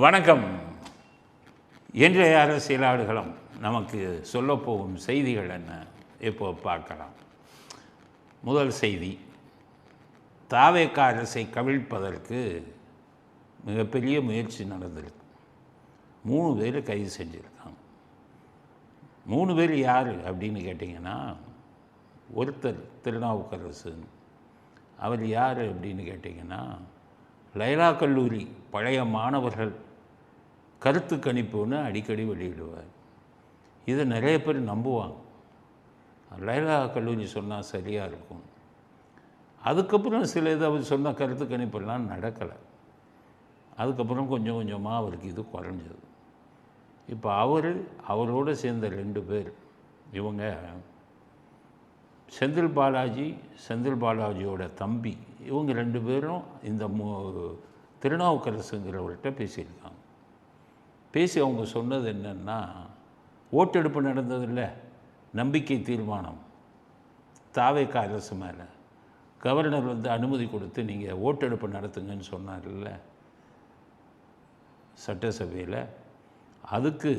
வணக்கம். இன்றைய அரசியலாடுகளம் நமக்கு சொல்லப்போகும் செய்திகள் என்ன இப்போ பார்க்கலாம். முதல் செய்தி, தாவேக அரசை கவிழ்ப்பதற்கு மிகப்பெரிய முயற்சி நடந்திருக்கு. 3 பேர் கைது செஞ்சுருக்காங்க. 3 பேர் யார் அப்படின்னு கேட்டிங்கன்னா, ஒருத்தர் திருநாவுக்கரசு. அவர் யார் அப்படின்னு கேட்டிங்கன்னா, லைலா கல்லூரி பழைய மாணவர்கள் கருத்து கணிப்புன்னு அடிக்கடி வெளியிடுவார். இதை நிறைய பேர் நம்புவாங்க. லைலா கல்லூரி சொன்னால் சரியாக இருக்கும். அதுக்கப்புறம் சில இதை அவர் சொன்ன கருத்து கணிப்பெல்லாம் நடக்கலை. அதுக்கப்புறம் கொஞ்சம் கொஞ்சமாக அவருக்கு இது குறைஞ்சது. இப்போ அவரோடு சேர்ந்த 2 பேர், இவங்க செந்தில் பாலாஜியோட தம்பி, இவங்க 2 பேரும் இந்த திருநாவுக்கரசுங்கிறவர்கிட்ட பேசியிருக்காங்க. பேசி அவங்க சொன்னது என்னென்னா, ஓட்டெடுப்பு நடந்ததில்ல, நம்பிக்கை தீர்மானம் தாவேக அரசு மேலே கவர்னர் அனுமதி கொடுத்து நீங்கள் ஓட்டெடுப்பு நடத்துங்கன்னு சொன்னார்ல சட்டசபையில், அதுக்கு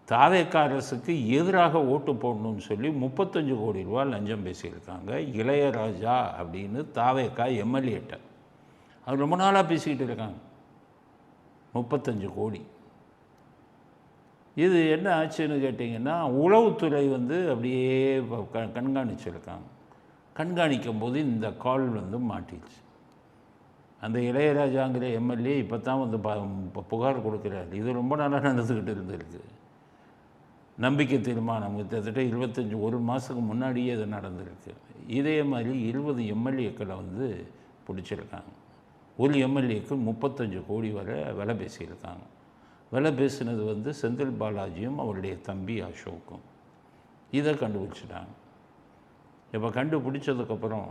தாவேக அரசுக்கு எதிராக ஓட்டு போடணும்னு சொல்லி 35 கோடி ரூபா லஞ்சம் பேசியிருக்காங்க இளையராஜா அப்படின்னு தாவேக எம்எல்ஏட்ட. அது ரொம்ப நாளாக பேசிக்கிட்டு இருக்காங்க. 35 கோடி. இது என்ன ஆச்சுன்னு கேட்டிங்கன்னா, உளவுத்துறை அப்படியே கண்காணிச்சிருக்காங்க. கண்காணிக்கும் போது இந்த கால் மாட்டிடுச்சு. அந்த இளையராஜாங்கிற எம்எல்ஏ இப்போ தான் புகார் கொடுக்குறாரு. இது ரொம்ப நாளாக நடந்துக்கிட்டு இருந்திருக்கு. நம்பிக்கை தீர்மானம் கிட்டத்தட்ட 1 மாதத்துக்கு முன்னாடியே இது நடந்திருக்கு. இதே மாதிரி 20 எம்எல்ஏக்களை பிடிச்சிருக்காங்க. ஒரு எம்எல்ஏக்கு 35 கோடி வரை விலை பேசியிருக்காங்க. விலை பேசினது செந்தில் பாலாஜியும் அவருடைய தம்பி அசோக்கும். இதை கண்டுபிடிச்சிட்டாங்க. இப்போ கண்டுபிடிச்சதுக்கப்புறம்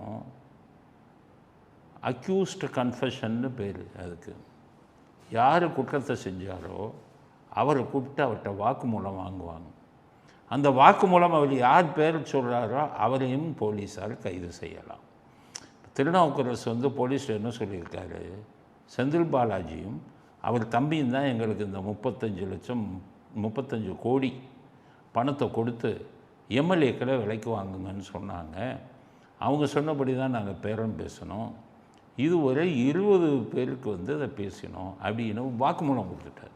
அக்யூஸ்ட் கன்ஃபெஷன்னு பேர் அதுக்கு. யார் குற்றத்தை செஞ்சாரோ அவரை கூப்பிட்டு அவர்கிட்ட வாக்குமூலம் வாங்குவாங்க. அந்த வாக்குமூலம் அவர் யார் பேர் சொல்கிறாரோ அவரையும் போலீஸார் கைது செய்யலாம். திருநாவுக்கரசு போலீஸில் என்ன சொல்லியிருக்காரு, செந்தில் பாலாஜியும் அவர் தம்பியும் தான் எங்களுக்கு இந்த 35 கோடி பணத்தை கொடுத்து எம்எல்ஏக்களை விலைக்கு வாங்குங்கன்னு சொன்னாங்க. அவங்க சொன்னபடி தான் நாங்கள் பேரம் பேசணும். இதுவரை 20 பேருக்கு அதை பேசினோம் அப்படின்னு வாக்குமூலம் கொடுத்துட்டார்.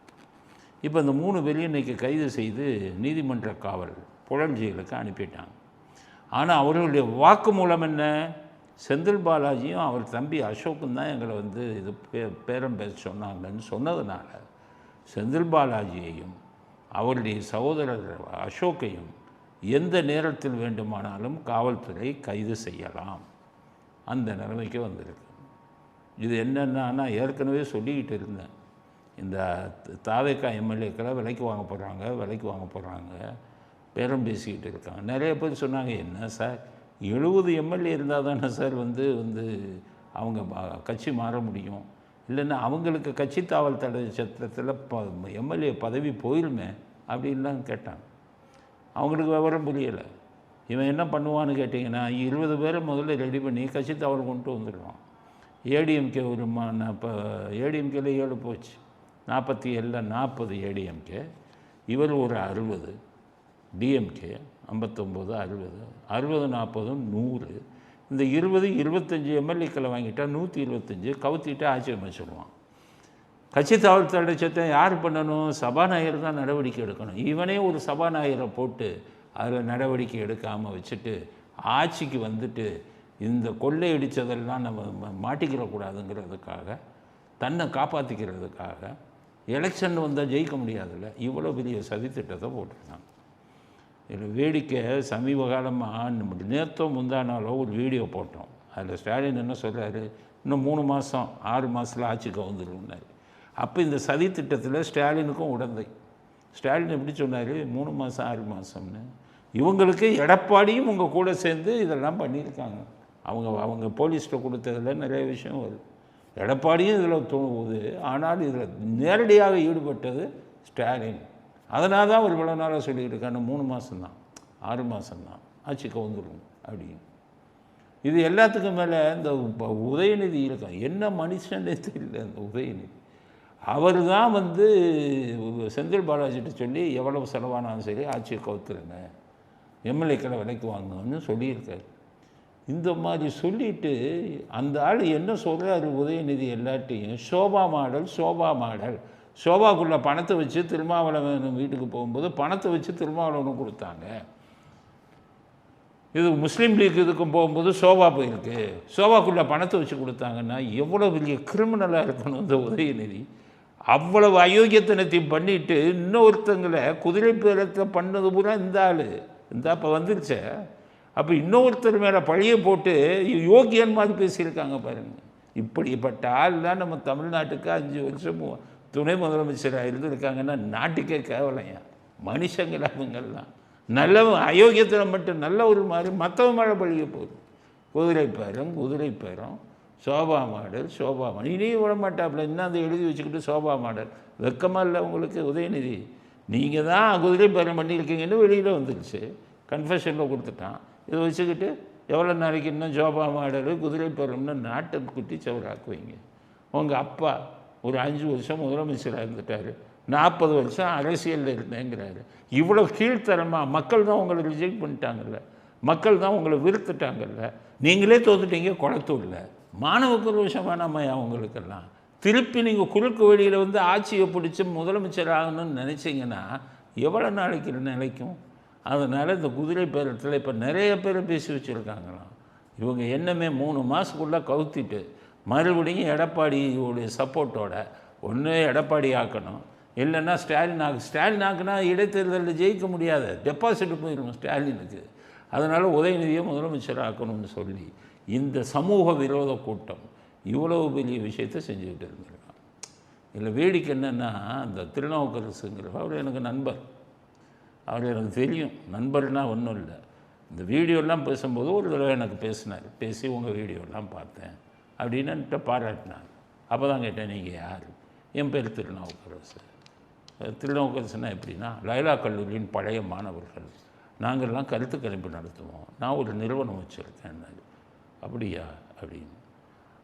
இப்போ இந்த 3 பேரையும் இன்றைக்கி கைது செய்து நீதிமன்ற காவல் புழல் ஜெயிலுக்கு அனுப்பிட்டாங்க. ஆனால் அவர்களுடைய வாக்குமூலம் என்ன, செந்தில் பாலாஜியும் அவர் தம்பி அசோக்கும் தான் எங்களை இது பேரம் பேச சொன்னாங்கன்னு சொன்னதுனால செந்தில் பாலாஜியையும் அவருடைய சகோதரர் அசோக்கையும் எந்த நேரத்தில் வேண்டுமானாலும் காவல்துறை கைது செய்யலாம். அந்த நிலைமைக்கு வந்திருக்கு. இது என்னென்னா, நான் ஏற்கனவே சொல்லிக்கிட்டு இருந்தேன், இந்த தாவேக எம்எல்ஏக்களை விலைக்கு வாங்க போகிறாங்க பேரம் பேசிக்கிட்டு இருக்காங்க. நிறைய பேர் சொன்னாங்க, என்ன சார் 70 எம்எல்ஏ இருந்தால் தானே சார் அவங்க கட்சி மாற முடியும், இல்லைன்னா அவங்களுக்கு கட்சி தாவல் தடை சட்டத்தில் எம்எல்ஏ பதவி போயிருமே அப்படின்லாம் கேட்டாங்க. அவங்களுக்கு விவரம் புரியலை. இவன் என்ன பண்ணுவான்னு கேட்டிங்கன்னா, 20 பேரை முதல்ல ரெடி பண்ணி கட்சி தாவல் கொண்டு வந்துடுவான். ஏடிஎம்கே ஏடிஎம்கேல 7 போச்சு, 47 40 ஏடிஎம்கே, இவர் ஒரு 60, டிஎம்கே 59 60 40 100. இந்த 25 எம்எல்ஏக்களை வாங்கிட்டால் 125 கவுத்திட்டு ஆட்சி அமைச்சிடுவான். கட்சி தாவல் தடை சட்டம் யார் பண்ணணும், சபாநாயகர் தான் நடவடிக்கை எடுக்கணும். இவனே ஒரு சபாநாயகரை போட்டு அதில் நடவடிக்கை எடுக்காமல் வச்சுட்டு ஆட்சிக்கு இந்த கொள்ளையடித்ததெல்லாம் நம்ம மாட்டிக்கிறக்கூடாதுங்கிறதுக்காக, தன்னை காப்பாற்றிக்கிறதுக்காக எலெக்ஷன் வந்தால் ஜெயிக்க முடியாதுல்ல, இவ்வளோ பெரிய சதித்திட்டத்தை போட்டிருக்காங்க. இதில் வேடிக்கை, சமீப காலமாக நேற்றோ முந்தானாலோ ஒரு வீடியோ போட்டோம். அதில் ஸ்டாலின் என்ன சொல்கிறாரு, இன்னும் 3 மாதம் 6 மாதத்தில் ஆட்சிக்கு வந்துருந்தார். அப்போ இந்த சதித்திட்டத்தில் ஸ்டாலினுக்கும் உடந்தை. ஸ்டாலின் எப்படி சொன்னார், 3 மாதம் 6 மாதம்னு. இவங்களுக்கு எடப்பாடியும் உங்கள் கூட சேர்ந்து இதெல்லாம் பண்ணியிருக்காங்க. அவங்க போலீஸ்கிட்ட கொடுத்ததில் நிறைய விஷயம் வருது. எடப்பாடியும் இதில் தோணுது, ஆனால் இதில் நேரடியாக ஈடுபட்டது ஸ்டாலின். அதனால தான் அவர் இவ்வளோ நாளாக சொல்லிக்கிட்டு இருக்காங்க, 3 மாதம்தான் 6 மாதம்தான் ஆட்சிக்கு வந்துடும் அப்படின்னு. இது எல்லாத்துக்கும் மேலே இந்த உதயநிதி இருக்கும். என்ன மனுஷனே தெரியல அந்த உதயநிதி. அவர் தான் வந்து செந்தில் பாலாஜிட்ட சொல்லி எவ்வளவு செலவானாலும் சரி ஆட்சியை கவுத்துருங்க, எம்எல்ஏக்களை விலைக்கு வாங்கன்னு சொல்லியிருக்காரு. இந்த மாதிரி சொல்லிவிட்டு அந்த ஆள் என்ன சொல்கிறாரு உதயநிதி எல்லாட்டையும், சோபா மாடல் சோபா மாடல். சோபாக்குள்ளே பணத்தை வச்சு திருமாவளவன் வீட்டுக்கு போகும்போது பணத்தை வச்சு திருமாவளவனும் கொடுத்தாங்க. இது முஸ்லீம் லீக் இதுக்கும் போகும்போது சோபா போயிருக்கு, சோபாக்குள்ளே பணத்தை வச்சு கொடுத்தாங்கன்னா எவ்வளோ பெரிய கிரிமினலாக இருக்கணும் இந்த உதயநிதி. அவ்வளவு அயோக்கியத்தனத்தையும் பண்ணிவிட்டு இன்னொருத்தங்களை குதிரை பேரத்தை பண்ணது பூரா இந்த ஆள் இந்த அப்போ வந்துருச்ச. அப்போ இன்னொருத்தர் மேலே பழியை போட்டு யோகியன் மாதிரி பேசியிருக்காங்க பாருங்கள். இப்படிப்பட்ட ஆள் தான் நம்ம தமிழ்நாட்டுக்கு 5 வருஷம் துணை முதலமைச்சராக இருந்திருக்காங்கன்னா நாட்டுக்கே கேவலையா. மனுஷங்கள அவங்கெல்லாம் நல்லவன் அயோக்கியத்தில் மட்டும் நல்ல ஒரு மாதிரி மற்றவன் மேலே பழிய போகுது. குதிரை பேரம் சோபா மாடல் சோபா மாடல் இனியும் விட மாட்டாப்புல. இன்னும் அதை எழுதி வச்சுக்கிட்டு சோபா மாடல் வெக்கமாக இல்லை உங்களுக்கு உதயநிதி? நீங்கள் தான் குதிரை பேரம் பண்ணியிருக்கீங்கன்னு வெளியில் வந்துடுச்சு, கன்ஃபெஷனில் கொடுத்துட்டான். இதை வச்சுக்கிட்டு எவ்வளோ நாளைக்கு இன்னும் சோபா மாடல் குதிரை பேரம்னு நாட்டை குட்டி சவராக்குவீங்க? உங்கள் அப்பா ஒரு 5 வருஷம் முதலமைச்சராக இருந்துட்டார், 40 வருஷம் அரசியலில் இருந்தேங்கிறாரு. இவ்வளோ கீழ்த்தரமாக மக்கள் தான் உங்களை ரிஜெக்ட் பண்ணிட்டாங்கல்ல, மக்கள் தான் உங்களை வெறுத்துட்டாங்கல்ல, நீங்களே தோத்துட்டீங்க குளத்தூரில். மாணவக்குள் விஷயம் வேணாமையா அவங்களுக்கெல்லாம்? திருப்பி நீங்கள் குறுக்கு வழியில் வந்து ஆட்சியை பிடிச்சி முதலமைச்சர் ஆகணும்னு நினச்சிங்கன்னா எவ்வளோ நாளைக்கு நிலைக்கும்? அதனால் இந்த குதிரை பேரத்தில் இப்போ நிறைய பேர் பேசி வச்சுருக்காங்களாம். இவங்க என்னமே 3 மாதத்துக்குள்ளே கவுத்திட்டு மறுபடியும் எடப்பாடியோடைய சப்போர்ட்டோட ஒன்று எடப்பாடி ஆக்கணும், இல்லைன்னா ஸ்டாலின் ஆக்குனா இடைத்தேர்தலில் ஜெயிக்க முடியாது, டெபாசிட் போயிடும் ஸ்டாலினுக்கு. அதனால் உதயநிதியை முதலமைச்சர் ஆக்கணும்னு சொல்லி இந்த சமூக விரோத கூட்டம் இவ்வளவு பெரிய விஷயத்தை செஞ்சுக்கிட்டு இருந்திருக்கான். இதில் வேடிக்கை என்னென்னா, அந்த திருநாவுக்கரசுங்கிறவர் அவர் எனக்கு நண்பர், அவர் எனக்கு தெரியும், நண்பர்னால் ஒன்றும் இல்லை. இந்த வீடியோலாம் பேசும்போது ஒரு தடவை எனக்கு பேசினார், பேசி உங்கள் வீடியோலாம் பார்த்தேன் அப்படின்னு பாராட்டினார். அப்போ தான் கேட்டேன், நீங்கள் யார்? என் பேர் திருநாவுக்கரசு. திருநாவுக்கரசுன்னா எப்படின்னா, லைலா கல்லூரியின் பழைய மாணவர்கள் நாங்கள்லாம் கருத்து கணிப்பு நடத்துவோம், நான் ஒரு நிறுவனம் வச்சுருக்கேன். அப்படியா அப்படின்னு.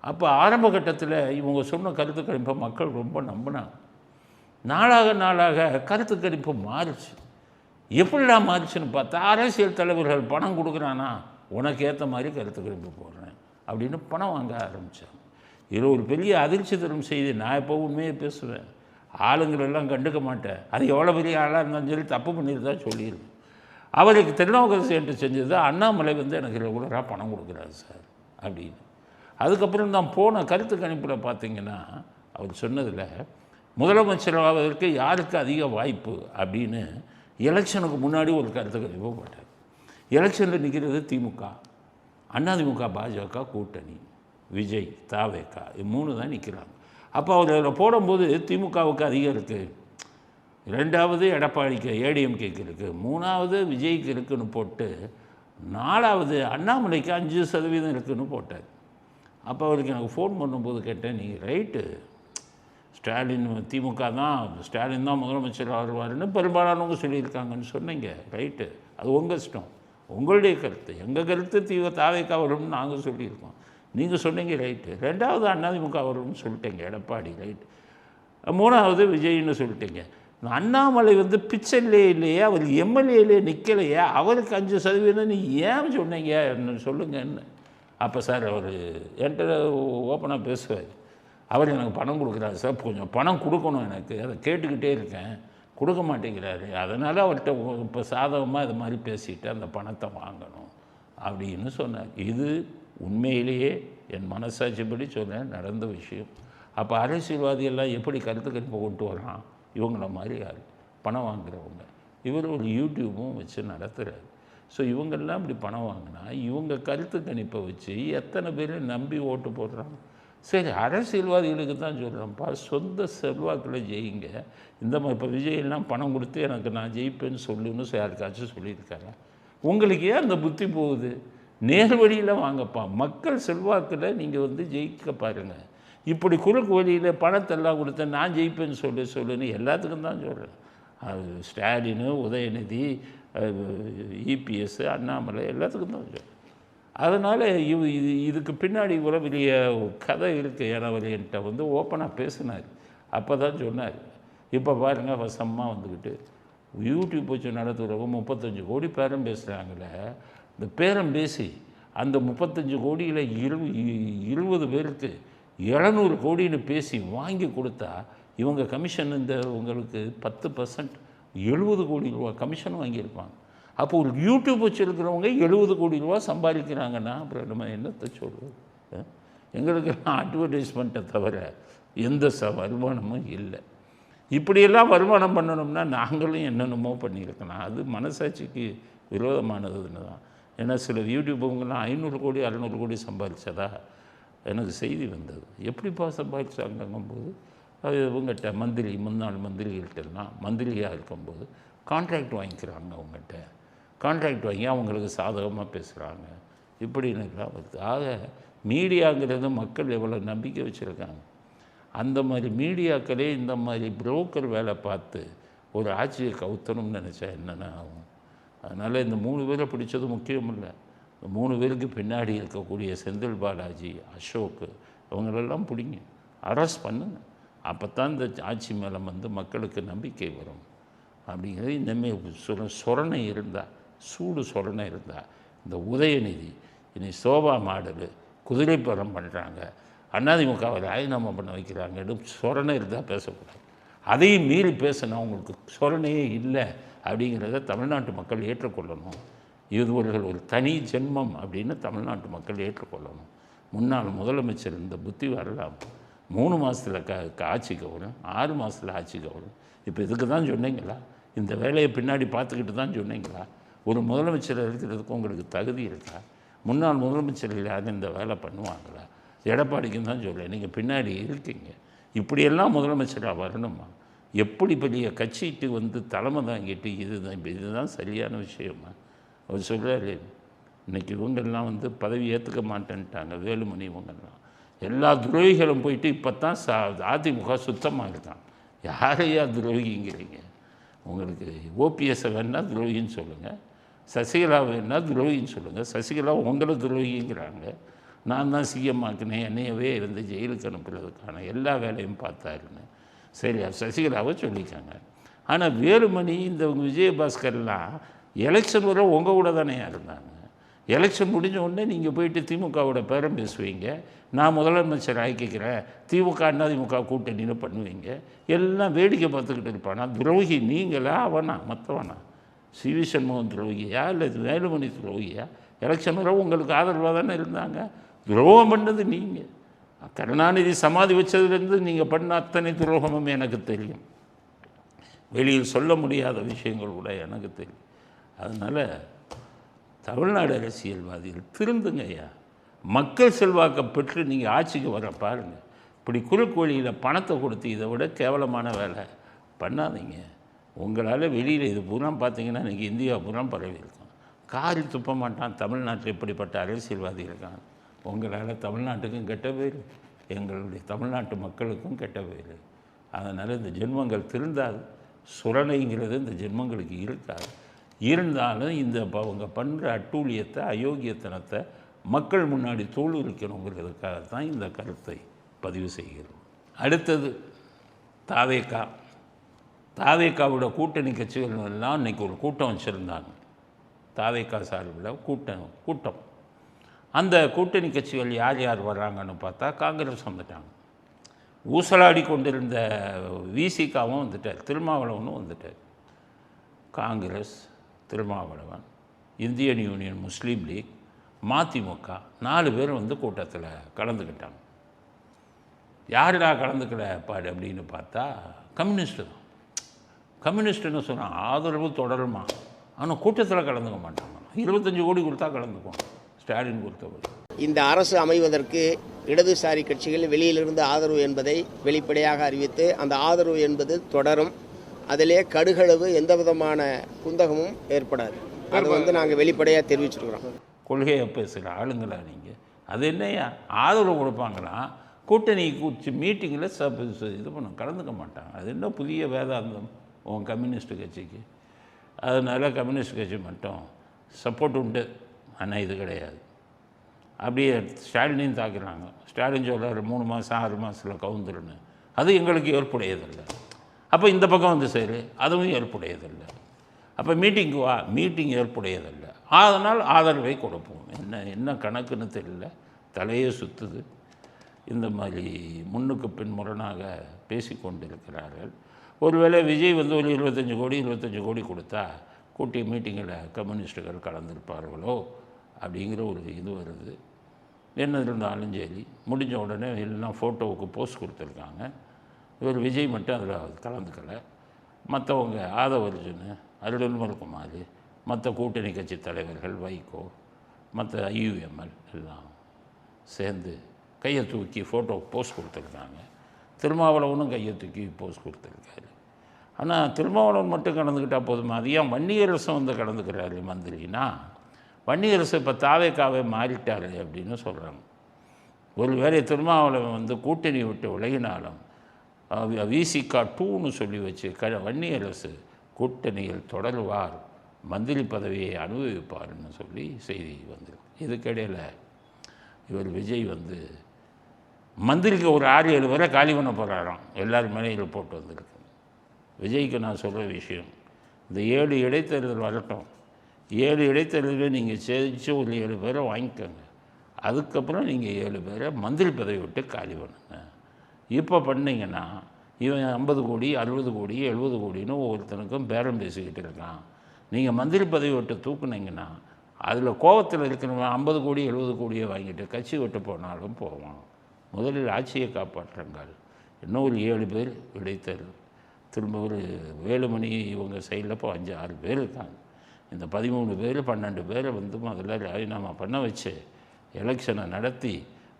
அப்போ ஆரம்ப கட்டத்தில் இவங்க சொன்ன கருத்து கணிப்பை மக்கள் ரொம்ப நம்பினாங்க. நாளாக கருத்து கணிப்பு மாறிச்சு. எப்படிடா மாறிச்சுன்னு பார்த்தா, அரசியல் தலைவர்கள் பணம் கொடுக்குறானா, உனக்கு ஏற்ற மாதிரி கருத்து கணிப்பு போடுறேன் அப்படின்னு பணம் வாங்க ஆரம்பித்தாங்க. இது ஒரு பெரிய அதிர்ச்சி தரும் செய்தி. நான் எப்போ உண்மையை பேசுவேன், ஆளுங்களெல்லாம் கண்டுக்க மாட்டேன். அது எவ்வளோ பெரிய ஆளாக இருந்தாலும் சரி தப்பு பண்ணியிருந்தா சொல்லிடுவேன். அவருக்கு திருநாவுக்கரசு என்று செஞ்சது அண்ணாமலை வந்து எனக்கு ரெகுலராக பணம் கொடுக்குறாரு சார் அப்படின்னு. அதுக்கப்புறம் தான் போன கருத்து கணிப்பில் பார்த்திங்கன்னா அவர் சொன்னதில் முதலமைச்சராவதற்கு யாருக்கு அதிக வாய்ப்பு அப்படின்னு எலெக்ஷனுக்கு முன்னாடி ஒரு கருத்து கணிப்பு போட்டார். எலெக்ஷனில் நிற்கிறது திமுக, அதிமுக, பாஜக கூட்டணி, விஜய், தாவேகா, இது 3 தான் நிற்கிறாங்க. அப்போ அவர் அதில் போடும்போது திமுகவுக்கு அதிகம் இருக்குது, 2வது எடப்பாடிக்கு ஏடிஎம்கேக்கு இருக்குது, 3வது விஜய்க்கு இருக்குதுன்னு போட்டு 4வது அண்ணாமலைக்கு 5% இருக்குதுன்னு போட்டார். அப்போ அவருக்கு எனக்கு ஃபோன் பண்ணும்போது கேட்டேன், நீங்கள் ரைட்டு, ஸ்டாலின் திமுக தான், ஸ்டாலின் தான் முதலமைச்சர் வருவாருன்னு பெரும்பாலானவங்க சொல்லியிருக்காங்கன்னு சொன்னீங்க, ரைட்டு, அது உங்கள் இஷ்டம், உங்களுடைய கருத்து. எங்கள் கருத்து தாவேக்கா வரும்னு நாங்கள் சொல்லியிருக்கோம், நீங்கள் சொன்னீங்க ரைட்டு. 2வது அதிமுக வரும்னு சொல்லிட்டீங்க எடப்பாடி, ரைட்டு. 3வது விஜய்னு சொல்லிட்டீங்க. அண்ணாமலை வந்து பிச்சையிலே இல்லையே, அவர் எம்எல்ஏலே நிற்கலையே, அவருக்கு 5% நீ ஏன் சொன்னீங்க சொல்லுங்கன்னு. அப்போ சார் அவர் என்கிட்ட ஓப்பனாக பேசுவார். அவர் எனக்கு பணம் கொடுக்குறாரு சார், கொஞ்சம் பணம் கொடுக்கணும் எனக்கு, அதை கேட்டுக்கிட்டே இருக்கேன், கொடுக்க மாட்டேங்கிறாரு, அதனால் அவர்கிட்ட இப்போ சாதகமாக இது மாதிரி பேசிட்டு அந்த பணத்தை வாங்கணும் அப்படின்னு சொன்னார். இது உண்மையிலேயே என் மனசாட்சிப்படி சொன்னேன், நடந்த விஷயம். அப்போ அரசியல்வாதியெல்லாம் எப்படி கருத்து கணிப்பை கொண்டு வரான், இவங்கள மாதிரி யார் பணம் வாங்குறவங்க. இவர் ஒரு யூடியூப்பும் வச்சு நடத்துகிறார். ஸோ இவங்கெல்லாம் இப்படி பணம் வாங்கினா இவங்க கருத்து கணிப்பை வச்சு எத்தனை பேர் நம்பி ஓட்டு போடுறாங்க. சரி, அரசியல்வாதிகளுக்கு தான் சொல்கிறேன்ப்பா, சொந்த செல்வாக்கில் ஜெயிங்க. இந்த மாதிரி இப்போ விஜயெல்லாம் பணம் கொடுத்து எனக்கு நான் ஜெயிப்பேன்னு சொல்லுன்னு யாருக்காச்சும் சொல்லியிருக்காங்க. உங்களுக்கு ஏன் அந்த புத்தி போகுது? நேர் வழியில் வாங்கப்பா, மக்கள் செல்வாக்கில் நீங்கள் வந்து ஜெயிக்க பாருங்கள். இப்படி குறுக்கு வழியில் பணத்தெல்லாம் கொடுத்து நான் ஜெயிப்பேன்னு சொல்லுன்னு எல்லாத்துக்கும் தான் சொல்கிறேன். அது ஸ்டாலின், உதயநிதி, இபிஎஸ், அண்ணாமலை எல்லாத்துக்கும் தான் சொல்கிறேன். அதனால் இதுக்கு பின்னாடி இவ்வளோ பெரிய கதை இருக்குது. ஏன்னா அவர் என்கிட்ட வந்து ஓப்பனாக பேசினார். அப்போ தான் சொன்னார். இப்போ பாருங்கள் வசமாக வந்துக்கிட்டு யூடியூப் வச்சு நடத்துகிறவங்க 35 கோடி பேரம் பேசுகிறாங்களே, இந்த பேரம் பேசி அந்த 35 கோடியில் 20 பேருக்கு 700 கோடின்னு பேசி வாங்கி கொடுத்தா இவங்க கமிஷன் இந்த உங்களுக்கு 10% 70 கோடி ரூபா கமிஷன் வாங்கியிருப்பாங்க. அப்போ ஒரு யூடியூப் வச்சுருக்கிறவங்க 70 கோடி ரூபா சம்பாதிக்கிறாங்கன்னா அப்புறம் நம்ம என்னத்தை சொல்லுவோம்? எங்களுக்கெல்லாம் அட்வர்டைஸ்மெண்ட்டை தவிர எந்த வருமானமும் இல்லை. இப்படியெல்லாம் வருமானம் பண்ணணும்னா நாங்களும் என்னென்னமோ பண்ணியிருக்கலாம். அது மனசாட்சிக்கு விரோதமானதுன்னு தான். ஏன்னா சில யூடியூபவங்கெல்லாம் 500 கோடி 600 கோடி சம்பாதிச்சதா எனக்கு செய்தி வந்தது. எப்படிப்பா சம்பாதிச்சாங்கங்கும்போது அது இவங்ககிட்ட முன்னாள் மந்திரிகள்கிட்டலாம் மந்திரியாக இருக்கும்போது கான்ட்ராக்ட் வாங்கிக்கிறாங்க. அவங்ககிட்ட கான்ட்ராக்ட் வாங்கி அவங்களுக்கு சாதகமாக பேசுகிறாங்க. இப்படின்னுலாம் வருது. ஆக மீடியாங்கிறது மக்கள் எவ்வளோ நம்பிக்கை வச்சுருக்காங்க. அந்த மாதிரி மீடியாக்களே இந்த மாதிரி புரோக்கர் வேலை பார்த்து ஒரு ஆட்சியை கவுத்தணும்னு நினச்சா என்னென்ன ஆகும்? அதனால் இந்த 3 பேரை பிடிச்சது முக்கியம் இல்லை. இந்த 3 பேருக்கு பின்னாடி இருக்கக்கூடிய செந்தில் பாலாஜி, அசோக் அவங்களெல்லாம் பிடிங்க, அரெஸ்ட் பண்ணுங்க. அப்போ தான் இந்த ஆட்சி மேலே மக்களுக்கு நம்பிக்கை வரும். அப்படிங்கிறது இந்தமாரி சொரணை இருந்தால், சூடு சொரணை இருந்தால் இந்த உதயநிதி இனி சோபா மாடல் குதிரைப்படம் பண்ணுறாங்க, அதிமுகவை ராஜினாமா பண்ண வைக்கிறாங்கன்னு சொரணை இருந்தால் பேசக்கூடாது. அதையும் மீறி பேசினா அவங்களுக்கு சொரணையே இல்லை அப்படிங்கிறத தமிழ்நாட்டு மக்கள் ஏற்றுக்கொள்ளணும். இது ஒரு தனி ஜென்மம் அப்படின்னு தமிழ்நாட்டு மக்கள் ஏற்றுக்கொள்ளணும். முன்னாள் முதலமைச்சர் இந்த புத்தி வரலாம். 3 மாதத்தில் ஆட்சிக்கு வரும், 6 மாதத்தில் ஆட்சிக்கு வரும். இப்போ இதுக்கு தான் சொன்னீங்களா? இந்த வேலையை பின்னாடி பார்த்துக்கிட்டு தான் சொன்னீங்களா? ஒரு முதலமைச்சர் இருக்கிறதுக்கு உங்களுக்கு தகுதி இருக்கா? முன்னாள் முதலமைச்சர்கள் யாரும் இந்த வேலை பண்ணுவாங்களா? எடப்பாடிக்கும் தான் சொல்கிறேன், நீங்கள் பின்னாடி இருக்கீங்க. இப்படியெல்லாம் முதலமைச்சராக வரணுமா? எப்படி பெரிய கட்சிக்கு தலைமை தாங்கிட்டு இதுதான் சரியான விஷயமா? அவர் சொல்கிறாரு, இன்றைக்கி இவங்கெல்லாம் பதவி ஏற்றுக்க மாட்டேன்ட்டாங்க. வேலுமணி இவங்கெல்லாம் எல்லா துரோகிகளும் போயிட்டு இப்போ தான் அதிமுக சுத்தமாக இருக்கான். யாரையா துரோகிங்கிறீங்க? உங்களுக்கு ஓபிஎஸ்ஸை வேணால் துரோகின்னு சொல்லுங்கள், சசிகலா வேணால் துரோகின்னு சொல்லுங்கள். சசிகலா உங்களை துரோகிங்கிறாங்க. நான் தான் சிஎம் ஆக்கினேன், என்னையவே ஜெயிலுக்கு அனுப்புறதுக்கான எல்லா வேலையும் பார்த்தாருன்னு. சரி, சசிகலாவை சொல்லிக்காங்க. ஆனால் வேலுமணி இந்த விஜயபாஸ்கர்லாம் எலெக்ஷன் வர உங்கள் கூட தானே இருந்தாங்க. எலெக்ஷன் முடிஞ்ச உடனே நீங்கள் போயிட்டு திமுகவோட பேரம் பேசுவீங்க, நான் முதலமைச்சர் ஆக்கிக்கிறேன், திமுக அதிமுக கூட்டணின்னு பண்ணுவீங்க. எல்லாம் வேடிக்கை பார்த்துக்கிட்டு இருப்பானா? துரோகி நீங்களா அவனா மற்றவனா? சிவி சண்முகம் துரோகியா இல்லை வேலுமணி துரோகியா? எலெக்ஷன் வர உங்களுக்கு ஆதரவாக தானே இருந்தாங்க. துரோகம் பண்ணது நீங்கள். கருணாநிதி சமாதி வச்சதுலேருந்து நீங்கள் பண்ண அத்தனை துரோகமும் எனக்கு தெரியும். வெளியில் சொல்ல முடியாத விஷயங்கள் கூட எனக்கு தெரியும். அதனால் தமிழ்நாடு அரசியல்வாதிகள் திருந்துங்க ஐயா. மக்கள் செல்வாக்கை பெற்று நீங்கள் ஆட்சிக்கு வர பாருங்கள். இப்படி குறுக்கு வழியில் பணத்தை கொடுத்து இதை விட கேவலமான வேலை பண்ணாதீங்க. உங்களால் வெளியில் இது பூரா பார்த்தீங்கன்னா இன்றைக்கி இந்தியா பூரா பரவி இருக்கும். காரி துப்ப மாட்டான் தமிழ்நாட்டில் இப்படிப்பட்ட அரசியல்வாதி இருக்கான். உங்களால் தமிழ்நாட்டுக்கும் கெட்ட பேர், எங்களுடைய தமிழ்நாட்டு மக்களுக்கும் கெட்ட பேர். அதனால் இந்த ஜென்மங்கள் திருந்தாது. சுரணைங்கிறது இந்த ஜென்மங்களுக்கு இருக்காது. இருந்தாலும் இந்த அவங்க பண்ணுற அட்டூழியத்தை, அயோக்கியத்தனத்தை மக்கள் முன்னாடி தோலுரிக்கணுங்கிறதுக்காக தான் இந்த கருத்தை பதிவு செய்கிறோம். அடுத்தது தாவேகா. தாவேகாவோட கூட்டணி கட்சிகள் எல்லாம் இன்றைக்கி ஒரு கூட்டம் வச்சுருந்தாங்க. தாவேகா சார்பில் கூட்டம். அந்த கூட்டணி கட்சிகள் யார் யார் வர்றாங்கன்னு பார்த்தா காங்கிரஸ் வந்துட்டாங்க. ஊசலாடி கொண்டிருந்த விசிகாவும் வந்துட்டார், திருமாவளவனும் வந்துட்டார். காங்கிரஸ், திருமாவளவன், இந்தியன் யூனியன் முஸ்லீம் லீக், மதிமுக 4 பேர் கூட்டத்தில் கலந்துக்கிட்டாங்க. யாருடா கலந்துக்கல பாடு அப்படின்னு பார்த்தா கம்யூனிஸ்ட்டு தான். கம்யூனிஸ்ட்டுன்னு சொன்னால் ஆதரவு தொடருமா, ஆனால் கூட்டத்தில் கலந்துக்க மாட்டாங்க. 25 கோடி கொடுத்தா கலந்துக்குவோம், ஸ்டாலின் கொடுத்தவர். இந்த அரசு அமைவதற்கு இடதுசாரி கட்சிகள் வெளியிலிருந்து ஆதரவு என்பதை வெளிப்படையாக அறிவித்து அந்த ஆதரவு என்பது தொடரும். அதிலே கடுகளவு எந்த விதமான குந்தகமும் ஏற்படாது. அது நாங்கள் வெளிப்படையாக தெரிவிச்சிருக்கிறோம். கொள்கையை பேசுகிற ஆளுங்களா நீங்கள்? அது என்னையா ஆதரவு கொடுப்பாங்களா? கூட்டணி கூச்சி மீட்டிங்கில் இது கலந்துக்க மாட்டாங்க. அது என்ன புதிய வேதாந்தம் உன் கம்யூனிஸ்ட் கட்சிக்கு? அதனால் கம்யூனிஸ்ட் கட்சி மட்டும் சப்போர்ட் உண்டு, ஆனால் இது கிடையாது. அப்படியே ஸ்டாலினையும் தாக்குறாங்க. ஸ்டாலின் சொல்கிறார் 3 மாதம் 6 மாதத்தில் கவுந்துருன்னு. அது எங்களுக்கு ஏற்புடையதில்லை. அப்போ இந்த பக்கம் வந்து சரி, அதுவும் ஏற்புடையதில்லை. அப்போ மீட்டிங்கு வா, மீட்டிங் ஏற்புடையதில்லை. அதனால் ஆதரவை கொடுப்போம். என்ன கணக்குன்னு தெரியல, தலையே சுற்றுது. இந்த மாதிரி முன்னுக்கு பின் முரணாக பேசி கொண்டிருக்கிறார்கள். ஒருவேளை விஜய் வந்து ஒரு 25 கோடி கொடுத்தா கூட்டிய மீட்டிங்கில் கம்யூனிஸ்டுகள் கலந்துருப்பார்களோ அப்படிங்கிற ஒரு இது வருது. என்ன இருந்தாலும் சரி, முடிஞ்ச உடனே எல்லாம் ஃபோட்டோவுக்கு போஸ்ட் கொடுத்துருக்காங்க. இவர் விஜய் மட்டும் அதில் கலந்துக்கலை. மற்றவங்க ஆதவ அர்ஜுன், அருள்மொழிக்குமார், மற்ற கூட்டணி கட்சி தலைவர்கள், வைகோ, மற்ற ஐயுஎம்எல் எல்லாம் சேர்ந்து கையை தூக்கி ஃபோட்டோ போஸ்ட் கொடுத்துருக்காங்க. திருமாவளவனும் கையை தூக்கி போஸ்ட் கொடுத்துருக்காரு. ஆனால் திருமாவளவன் மட்டும் கலந்துக்கிட்டால் போதுமா? அது ஏன் வன்னியரசு வந்து கலந்துக்கிறாரு மந்திரினா? வன்னியரசு இப்போ தாவேக்காவே மாறிட்டாரு அப்படின்னு சொல்கிறாங்க. ஒரு வேளை திருமாவளவன் வந்து கூட்டணி விட்டு விலகினாலும் விசிகா 2ன்னு சொல்லி வச்சு வன்னியரசு கூட்டணியில் தொடருவார், மந்திரி பதவியை அனுபவிப்பார்னு சொல்லி செய்தி வந்திருக்கு. இதுக்கிடையில் இவர் விஜய் வந்து மந்திரிக்கு ஒரு 6-7 பேரை காலி பண்ண போகிறாராம். எல்லோரும் மேலையில் போட்டு வந்திருக்கு. விஜய்க்கு நான் சொல்கிற விஷயம், இந்த 7 இடைத்தேர்தல் வரட்டும். 7 இடைத்தேர்தலில் நீங்கள் ஜெயிச்சு ஒரு 7 பேரை வாங்கிக்கோங்க. அதுக்கப்புறம் நீங்கள் 7 பேரை மந்திரி பதவி விட்டு காலி பண்ணுங்க. இப்போ பண்ணிங்கன்னா இவன் 50 கோடி 60 கோடி 70 கோடின்னு ஒவ்வொருத்தனுக்கும் பேரம் பேசிக்கிட்டு இருக்கான். நீங்கள் மந்திரி பதவி விட்டு தூக்குனீங்கன்னா அதில் கோபத்தில் இருக்கிறவன் 50 கோடி 70 கோடியை வாங்கிட்டு கட்சி விட்டு போனாலும் போவான். முதலில் ஆட்சியை காப்பாற்றுங்கள். இன்னும் ஒரு 7 பேர் இடைத்தேர்தல். திரும்ப ஒரு வேலுமணி இவங்க சைடில் இப்போ 5-6 பேர் இருக்காங்க. இந்த 13 பேர் 12 பேரை வந்து முதல்ல ராஜினாமா பண்ண வச்சு எலெக்ஷனை நடத்தி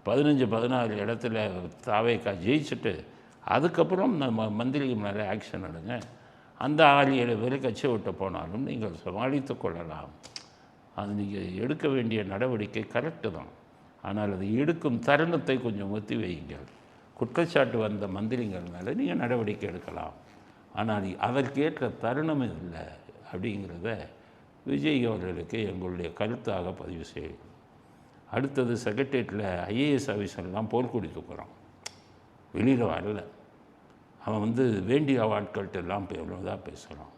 15-16 இடத்துல தாவேக்கா ஜெயிச்சுட்டு அதுக்கப்புறம் நம்ம மந்திரி மேலே ஆக்ஷன் எடுங்க. அந்த 6-7 பேர் கட்சி விட்டு போனாலும் நீங்கள் சமாளித்து கொள்ளலாம். அது நீங்கள் எடுக்க வேண்டிய நடவடிக்கை கரெக்டு தான். ஆனால் அது எடுக்கும் தருணத்தை கொஞ்சம் ஒத்தி வையுங்கள். குற்றச்சாட்டு வந்த மந்திரிகள் மேலே நீங்கள் நடவடிக்கை எடுக்கலாம். ஆனால் அதற்கேற்ற தருணம் இல்லை அப்படிங்கிறத விஜய் அவர்களுக்கு எங்களுடைய கருத்தாக பதிவு செய்யும். அடுத்தது செக்ரட்டேரியட்டில் ஐஏஎஸ் ஆஃபீஸர்லாம் போர்க்கொடி தூக்குறான், வெளியில் வரல. அவன் வந்து வேண்டிய ஆட்கள்கிட்ட எல்லாம் எவ்வளோதாக பேசுகிறான்.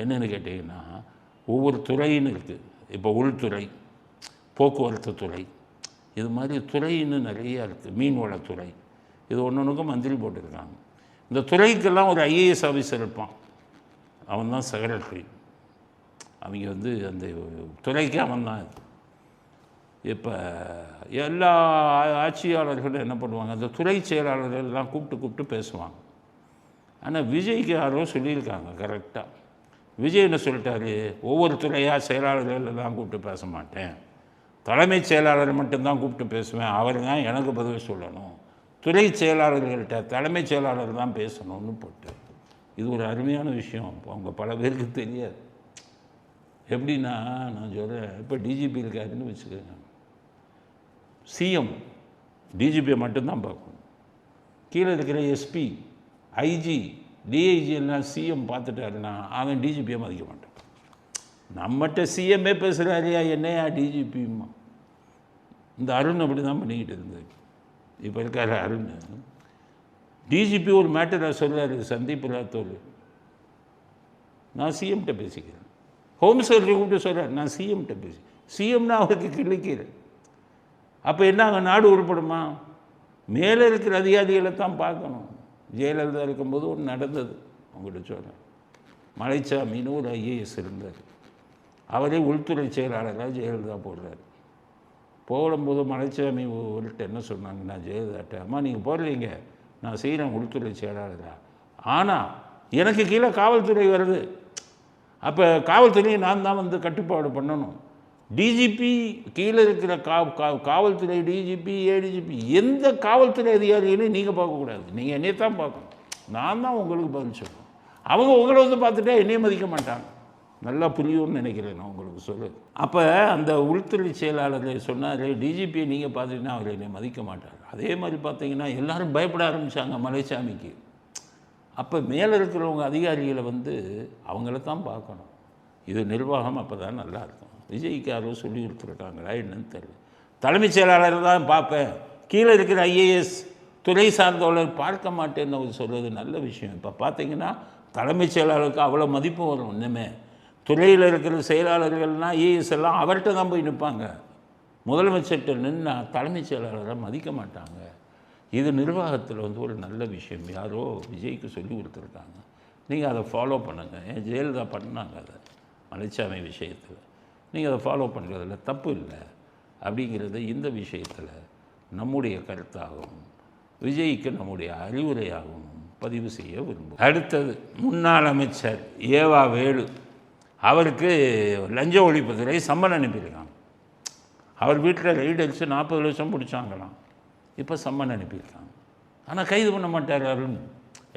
என்னென்னு கேட்டிங்கன்னா, ஒவ்வொரு துறைன்னு இருக்குது. இப்போ உள்துறை, போக்குவரத்து துறை, இது மாதிரி துறைன்னு நிறையா இருக்குது. மீன்வளத்துறை, இது ஒன்றுக்கும் மந்திரி போட்டிருக்காங்க. இந்த துறைக்கெல்லாம் ஒரு ஐஏஎஸ் ஆஃபீஸர் இருப்பான், அவன் தான் செக்ரட்டரி. அவங்க வந்து அந்த துறைக்கு அவன் தான். இப்போ எல்லா ஆட்சியாளர்களும் என்ன பண்ணுவாங்க, அந்த துறை செயலாளர்கள் எல்லாம் கூப்பிட்டு பேசுவாங்க. ஆனால் விஜய்க்கு யாரோ சொல்லியிருக்காங்க கரெக்டாக. விஜய் என்ன சொல்லிட்டாரு, ஒவ்வொரு துறையாக செயலாளர்கள் எல்லாம் கூப்பிட்டு பேச மாட்டேன், தலைமைச் செயலாளர் மட்டும்தான் கூப்பிட்டு பேசுவேன், அவர் தான் எனக்கு பதில் சொல்லணும், துறை செயலாளர்கள்ட்ட தலைமைச் செயலாளர் தான் பேசணும்னு போட்டு. இது ஒரு அருமையான விஷயம். அவங்க பல பேருக்கு தெரியாது. எப்படின்னா, நான் சொல்கிறேன், இப்போ டிஜிபி இருக்காருன்னு வச்சுக்கோங்க, சிஎம் டிஜிபியை மட்டும்தான் பார்க்கணும். கீழே இருக்கிற எஸ்பி, ஐஜி, டிஐஜி எல்லாம் சிஎம் பார்த்துட்டாருன்னா அவன் டிஜிபியை மதிக்க மாட்டான். நம்மகிட்ட சிஎம்ஏ பேசுகிறாரியா, என்னையா டிஜிபியுமா? இந்த அருண் அப்படி தான் பண்ணிக்கிட்டு இருந்தது. இப்போ இருக்கார் அருண். டிஜிபி ஒரு மேட்டரை சொல்கிறார், சந்தீப் ராத்தோர், நான் சிஎம்கிட்ட பேசிக்கிறேன். ஹோம் செக்ரட்டரி கூப்பிட்டு சொல்கிறார், நான் சிஎம்கிட்ட பேசி. சிஎம்னா அவருக்கு கிழிக்கிறேன். அப்போ என்ன, அங்கே நாடு உருப்படுமா? மேலே இருக்கிற அதிகாரிகளை தான் பார்க்கணும். ஜெயலலிதா இருக்கும்போது ஒன்று நடந்தது, உங்கள்கிட்ட சொல்கிறேன். மலைச்சாமின்னு ஒரு ஐஏஎஸ் இருந்தார். அவரே உள்துறை செயலாளராக ஜெயலலிதா போடுறாரு. போடும்போது மலைச்சாமி ஒருட்ட என்ன சொன்னாங்கன்னா, ஜெயலலிதாட்ட, அம்மா நீங்கள் போடுறீங்க, நான் செய்கிறேன் உள்துறை செயலாளராக, ஆனால் எனக்கு கீழே காவல்துறை வருது. அப்போ காவல்துறையை நான் தான் வந்து கட்டுப்பாடு பண்ணணும். டிஜிபி கீழே இருக்கிற காவல்துறை, டிஜிபி, ஏடிஜிபி, எந்த காவல்துறை அதிகாரிகளையும் நீங்கள் பார்க்கக்கூடாது, நீங்கள் என்னையை தான் பார்க்கணும். நான் தான் உங்களுக்கு பதில் சொல்லணும். அவங்க உங்களை வந்து பார்த்துட்டா என்னையே மதிக்க மாட்டாங்க. நல்லா புரியும்னு நினைக்கிறேன் நான் உங்களுக்கு சொல்லு. அப்போ அந்த உள்துறை செயலாளர் சொன்னார், டிஜிபியை நீங்கள் பார்த்துட்டீங்கன்னா அவர் என்னை மதிக்க மாட்டார். அதே மாதிரி பார்த்தீங்கன்னா எல்லோரும் பயப்பட ஆரம்பித்தாங்க மலைச்சாமிக்கு. அப்போ மேலே இருக்கிறவங்க அதிகாரிகளை வந்து அவங்கள தான் பார்க்கணும். இது நிர்வாகம் அப்போ தான் நல்லாயிருக்கும். விஜய்க்கு யாரோ சொல்லி கொடுத்துருக்காங்களா என்னன்னு தெரியல. தலைமைச் செயலாளர் தான் பார்ப்பேன், கீழே இருக்கிற ஐஏஎஸ் துறை சார்ந்தவர்கள் பார்க்க மாட்டேன்னு அவர் சொல்கிறது நல்ல விஷயம். இப்போ பார்த்தீங்கன்னா தலைமைச் செயலாளருக்கு அவ்வளோ மதிப்பு வரும். இன்னுமே துறையில் இருக்கிற செயலாளர்கள்னால் ஏஎஸ் எல்லாம் அவர்கிட்ட தான் போய் நிற்பாங்க. முதலமைச்சர்கிட்ட நின்னா தலைமைச் செயலாளரை மதிக்க மாட்டாங்க. இது நிர்வாகத்தில் வந்து ஒரு நல்ல விஷயம். யாரோ விஜய்க்கு சொல்லி கொடுத்துருக்காங்க. நீங்கள் அதை ஃபாலோ பண்ணுங்கள். ஏன் ஜெயலலிதா பண்ணாங்க அதை மலைச்சாமி விஷயத்தில். நீங்கள் அதை ஃபாலோ பண்ணுறதில்ல, தப்பு இல்லை அப்படிங்கிறது இந்த விஷயத்தில் நம்முடைய கருத்தாகவும் விஜய்க்கு நம்முடைய அறிவுரையாகவும் பதிவு செய்ய விரும்பும். அடுத்தது முன்னாள் அமைச்சர் ஏவா வேலு, அவருக்கு லஞ்ச ஒழிப்புத்துறை சம்மன் அனுப்பியிருக்காங்க. அவர் வீட்டில் ரைடு அடித்து 40 லட்சம் பிடிச்சாங்களாம். இப்போ சம்மன் அனுப்பியிருக்காங்க. ஆனால் கைது பண்ண மாட்டார் அருண்.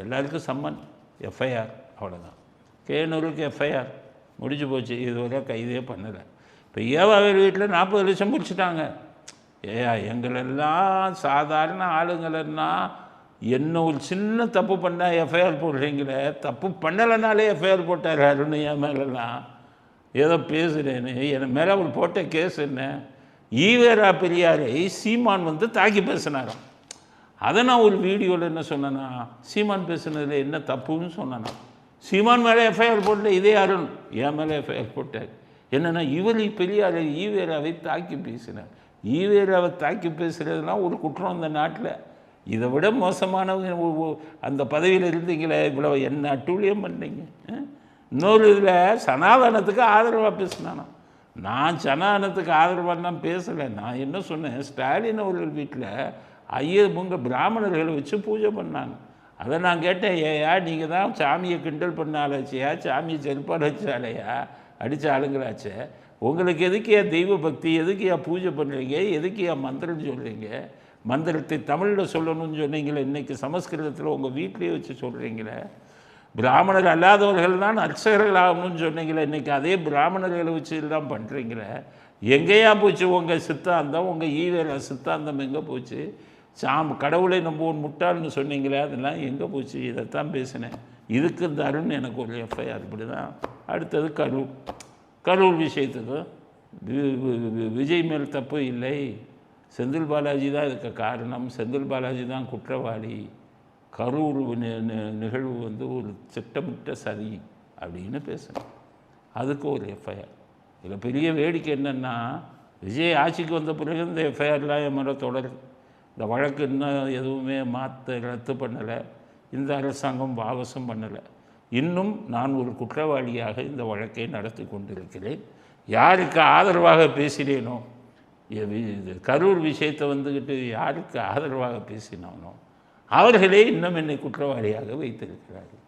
எல்லாருக்கும் சம்மன், எஃப்ஐஆர், அவ்வளோதான். கேனூருக்கு எஃப்ஐஆர் முடிஞ்சு போச்சு. இதுவரை கைதே பண்ணலை. இப்போ ஏவா வேலு வீட்டில் 40 லட்சம் பிடிச்சிட்டாங்க. எங்களெல்லாம் சாதாரண ஆளுங்களன்னா என்ன ஒரு சின்ன தப்பு பண்ணால் எஃப்ஐஆர் போடுறீங்களே, தப்பு பண்ணலைனாலே எஃப்ஐஆர் போட்டார் அருண். என் மேலெல்லாம் ஏதோ பேசுகிறேன்னு என் மேலே அவர் போட்ட கேஸ் என்ன, ஈவேரா பெரியாரை சீமான் வந்து தாக்கி பேசினாராம். அதை நான் ஒரு வீடியோவில் என்ன சொன்னேன்னா, சீமான் பேசுனதில் என்ன தப்புன்னு சொன்னேன்னா, சீமான் மேலே எஃப்ஐஆர் போடல, இதே அருண் என் மேலே எஃப்ஐஆர் போட்டார். என்னென்னா இவர் பெரியாரை ஈவேராவை தாக்கி பேசினார். ஈவேராவை தாக்கி பேசுகிறதுலாம் ஒரு குற்றம் இந்த நாட்டில். இதை விட மோசமானவங்க அந்த பதவியில் இருந்தீங்களே, இவ்வளோ என்ன அட்டூழியம் பண்ணீங்க. இன்னொரு இதில் சனாதனத்துக்கு ஆதரவாக பேசினானா, நான் சனாதனத்துக்கு ஆதரவாக பேசலை. நான் என்ன சொன்னேன், ஸ்டாலின் அவர்கள் வீட்டில் ஐயமுங்க பிராமணர்களை வச்சு பூஜை பண்ணாங்க. அதை நான் கேட்டேன், ஏயா நீங்கள் தான் சாமியை கிண்டல் பண்ண ஆளாச்சியா, சாமியை செருப்பால் வச்சாலையா, அடித்த ஆளுங்களாச்சே, உங்களுக்கு எதுக்கு தெய்வ பக்தி, எதுக்கு பூஜை பண்ணுறீங்க, எதுக்கு மந்திரம்னு சொல்கிறீங்க, மந்திரத்தை தமிழில் சொல்லணும்னு சொன்னீங்களே, இன்றைக்கி சமஸ்கிருதத்தில் உங்கள் வீட்லேயே வச்சு சொல்கிறீங்களே, பிராமணர் அல்லாதவர்கள் தான் அர்ச்சகர்கள் ஆகணும்னு சொன்னீங்களே, இன்றைக்கி அதே பிராமணர்களை வச்சு தான் பண்ணுறீங்களே, எங்கேயா போச்சு உங்கள் சித்தாந்தம், உங்கள் ஈவேரா சித்தாந்தம் எங்கே போச்சு, கடவுளை நம்ம ஒரு முட்டாள்னு சொன்னீங்களே, அதெல்லாம் எங்கே போச்சு, இதைத்தான் பேசினேன். இதுக்கு இந்த அருண் எனக்கு ஒரு எஃப்ஐஆர். இப்படி தான். அடுத்தது கரூர் விஷயத்துக்கு விஜய் மேல் தப்பு இல்லை, செந்தில் பாலாஜி தான் இதுக்கு காரணம், செந்தில் பாலாஜி தான் குற்றவாளி, கரூர் நிகழ்வு வந்து ஒரு திட்டமிட்ட சதி அப்படின்னு பேசுகிறேன். அதுக்கு ஒரு எஃப்ஐஆர். இதில் பெரிய வேடிக்கை என்னென்னா, விஜய் ஆட்சிக்கு வந்த பிறகு இந்த எஃப்ஐஆர்லாம் என் மேலே தொடருது. இந்த வழக்கு இன்னும் எதுவுமே ரத்து பண்ணலை, இந்த அரசாங்கம் வாபசும் பண்ணலை. இன்னும் நான் ஒரு குற்றவாளியாக இந்த வழக்கை நடத்தி கொண்டிருக்கிறேன். யாருக்கு ஆதரவாக பேசினேனோ, கரூர் விஷயத்தை வந்துக்கிட்டு யாருக்கு ஆதரவாக பேசினானோ அவர்களே இன்னும் என்னை குற்றவாளியாக வைத்திருக்கிறார்கள்.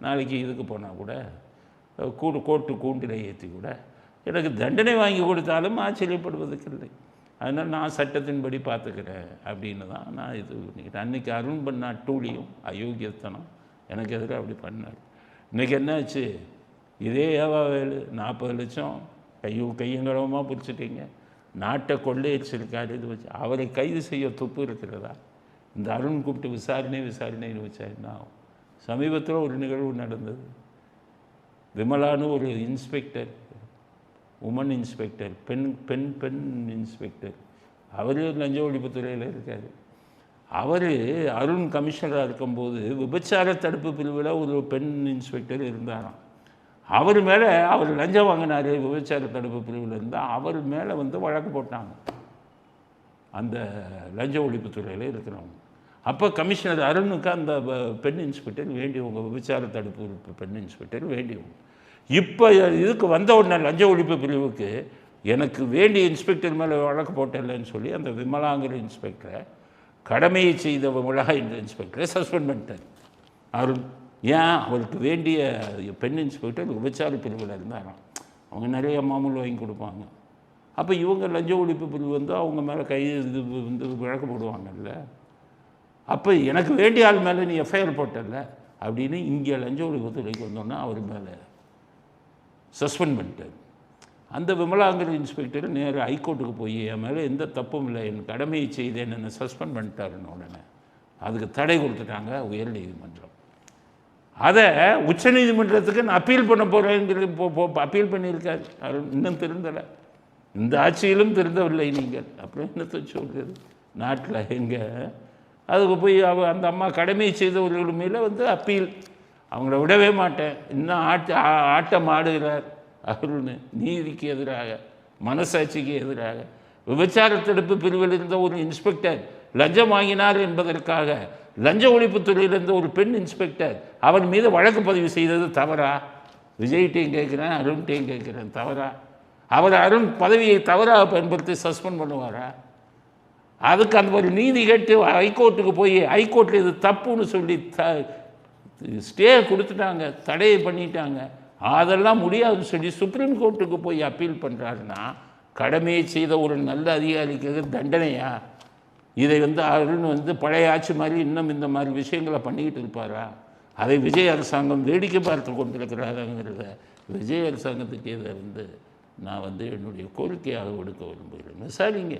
நாளைக்கு இதுக்கு போனால் கூட கோர்ட்டு கூண்டில் ஏற்றி கூட எனக்கு தண்டனை வாங்கி கொடுத்தாலும் ஆச்சரியப்படுவதற்கு இல்லை. அதனால் நான் சட்டத்தின்படி பார்த்துக்கிறேன் அப்படின்னு தான் நான் இது பண்ணிக்கிட்டேன். அன்றைக்கி அருண் பண்ண அட்டூழியம், அயோக்கியத்தனம் எனக்கு எதிராக அப்படி பண்ணார். இன்றைக்கி என்னாச்சு, இதே ஏவா வேலு 40 லட்சம் கையங்கலமாக பிடிச்சிட்டிங்க, நாட்டை கொள்ளையடிச்சிருக்காரு. இது வச்சு அவரை கைது செய்ய துப்பு இருக்கிறதா? இந்த அருண் கூப்பிட்டு விசாரணைன்னு வச்சா என்ன ஆகும்? சமீபத்தில் ஒரு நிகழ்வு நடந்தது. விமலான்னு ஒரு இன்ஸ்பெக்டர், உமன் இன்ஸ்பெக்டர், பெண் இன்ஸ்பெக்டர், அவர் லஞ்ச ஒழிப்புத்துறையில் இருக்கார். அவர் அருண் கமிஷனராக இருக்கும்போது விபச்சார தடுப்பு பிரிவில் ஒரு பெண் இன்ஸ்பெக்டர் இருந்தாராம். அவர் மேலே அவர் லஞ்சம் வாங்கினார், விபச்சார தடுப்பு பிரிவில் இருந்தால் அவர் மேலே வந்து வழக்கு போட்டாங்க அந்த லஞ்ச ஒழிப்புத்துறையில் இருக்கிறவங்க. அப்போ கமிஷனர் அருணுக்கு அந்த பெண் இன்ஸ்பெக்டர் வேண்டியவங்க, விபச்சார தடுப்பு பெண் இன்ஸ்பெக்டர் வேண்டியவங்க. இப்போ இதுக்கு வந்த உடனே லஞ்ச ஒழிப்பு பிரிவுக்கு எனக்கு வேண்டிய இன்ஸ்பெக்டர் மேலே வழக்கு போட்டேன்னு சொல்லி அந்த விமலாங்கிற இன்ஸ்பெக்டரை, கடமையை செய்த விமலா என்ற இன்ஸ்பெக்டரை சஸ்பெண்ட் பண்ணிட்டார் அருண். ஏன்? அவருக்கு வேண்டிய பெண் இன்ஸ்பெக்டர் விபச்சார பிரிவில் இருந்தாராம். அவங்க நிறைய மாமூல் வாங்கி கொடுப்பாங்க. அப்போ இவங்க லஞ்ச ஒழிப்பு பிரிவு வந்து அவங்க மேலே இது வந்து வழக்கு போடுவாங்கல்ல. அப்போ எனக்கு வேண்டிய ஆள் மேலே நீ எஃப்ஐஆர் போட்டல அப்படின்னு இங்கே லஞ்ச ஒழிப்புத்துறைக்கு வந்தோன்னா அவர் மேலே சஸ்பெண்ட் பண்ணிட்டார். அந்த விமலாங்கிற இன்ஸ்பெக்டர் நேராக ஹைகோர்ட்டுக்கு போய் என் மேலே எந்த தப்பும் இல்லை, என் கடமையை செய்தேன், என்னை சஸ்பெண்ட் பண்ணிட்டாருன்னு உடனே அதுக்கு தடை கொடுத்துட்டாங்க உயர் நீதிமன்றம். அதை உச்சநீதிமன்றத்துக்கு நான் அப்பீல் பண்ண போகிறேங்கிறது அப்பீல் பண்ணியிருக்காரு. இன்னும் திருந்தலை, இந்த ஆட்சியிலும் திருந்தவில்லை நீங்கள். அப்புறம் என்னத்தை சொல்கிறது? நாட்டில் எங்கே அதுக்கு போய் அந்த அம்மா கடமை செய்தவர்கள் மேலே வந்து அப்பீல். அவங்கள விடவே மாட்டேன், இன்னும் ஆட்டம் ஆடுகிறார் அருள்னு. நீதிக்கு எதிராக, மனசாட்சிக்கு எதிராக. விபச்சார தடுப்பு பிரிவில் இருந்த ஒரு இன்ஸ்பெக்டர் லஞ்சம் வாங்கினார் என்பதற்காக லஞ்ச ஒழிப்புத்துறையில் இருந்த ஒரு பெண் இன்ஸ்பெக்டர் அவர் மீது வழக்கு பதிவு செய்தது தவறா? விஜய்கிட்டையும் கேட்குறேன், அருண்கிட்டையும் கேட்குறேன், தவறா? அவர் அருண் பதவியை தவறாக பயன்படுத்தி சஸ்பெண்ட் பண்ணுவாரா? அதுக்கு அந்த ஒரு நீதி கேட்டு ஹைகோர்ட்டுக்கு போய் ஹைகோர்ட்டில் இது தப்புன்னு சொல்லி ஸ்டே கொடுத்துட்டாங்க, தடையை பண்ணிட்டாங்க. அதெல்லாம் முடியாதுன்னு சொல்லி சுப்ரீம் கோர்ட்டுக்கு போய் அப்பீல் பண்ணுறாருன்னா கடமையை செய்த ஒரு நல்ல அதிகாரிக்கு தண்டனையா? இதை வந்து அருண் வந்து பழைய ஆட்சி மாதிரி இன்னும் இந்த மாதிரி விஷயங்களை பண்ணிக்கிட்டு இருப்பாரா? அதை விஜய் அரசாங்கம் வேடிக்கை பார்த்து கொண்டிருக்கிறாருங்கிறத விஜய் அரசாங்கத்துக்கு இதை வந்து நான் வந்து என்னுடைய கோரிக்கையாக கொடுக்க விரும்புகிறேன். விசாரிங்க,